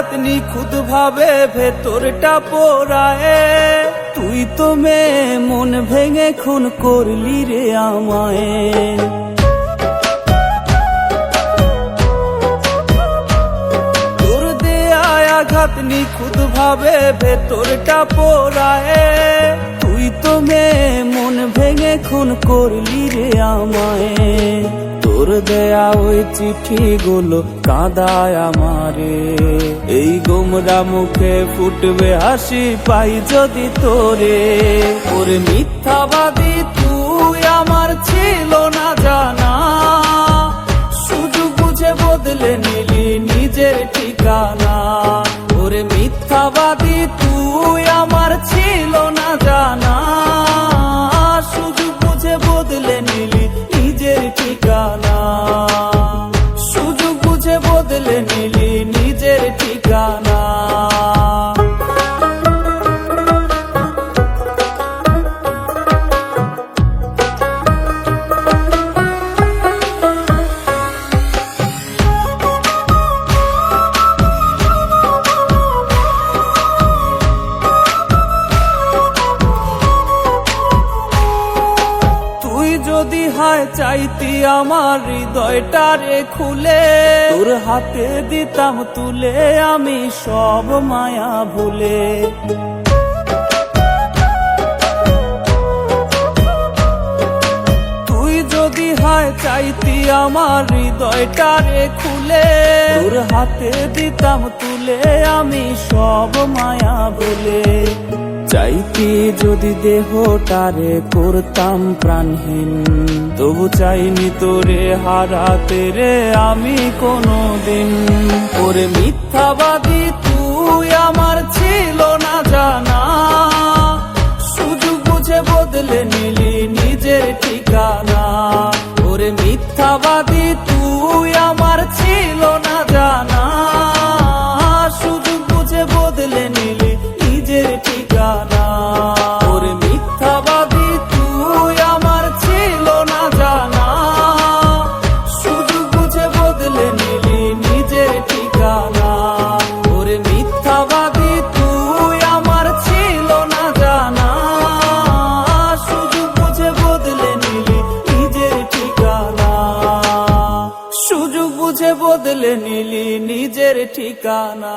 আঘাত নিখুঁত ভাবে ভেতরটা পোড়ায়। তুই তো মেয়ে মন ভেঙে খুন করলি রে আমায়। তোর দেয়া আঘাত নিখুঁত ভাবে ভেতরটা পোড়ায়। তুই তো মেয়ে মন ভেঙে খুন করলি রে আমায়। তোর দেয়া ওই চিঠিগুলো কাঁদায় আমারে। এই গোমরা মুখে ফুটবে হাসি পাই যদি তোরে। ওরে মিথ্যাবাদী তুই আমার ছিল না জানা, সুযোগ বুঝে বদলে নিলি নিজের ঠিকানা। ওরে মিথ্যাবাদী তুই আমার ছিল না জানা, সুযোগ বুঝে বদলে নিলি নিজের ঠিকানা। সুযোগ বুঝে বদলে নিলি নিজের ঠিকানা। যদি হায় চাইতি আমার হৃদয়টারে খুলে, তোর হাতে দিতাম তুলে আমি সব মায়া ভুলে। তুই যদি হায় চাইতি আমার হৃদয়টারে খুলে, তোর হাতে দিতাম তুলে আমি সব মায়া ভুলে। চাইতি যদি দেহটারে করতাম প্রাণহীন, তবু চাইনি তোরে হারাতে রে আমি কোনোদিন। ওরে মিথ্যাবাদী তুই আমার ছিল না জানা, সুযোগ বুঝে বদলে নিলি নিজের ঠিকানা। ওরে মিথ্যাবাদী তুই আমার ছিল না জানা, সুযোগ বুঝে বদলে নিলি নিজের ঠিকানা। ওরে মিথ্যাবাদী তুই আমার ছিল না জানা, সুযোগ বুঝে বদলে নিলি নিজের ঠিকানা। ওরে মিথ্যাবাদী তুই আমার ছিল না জানা, সুযোগ বুঝে বদলে নিলি নিজের ঠিকানা। সুযোগ বুঝে বদলে নিলি নিজের ঠিকানা।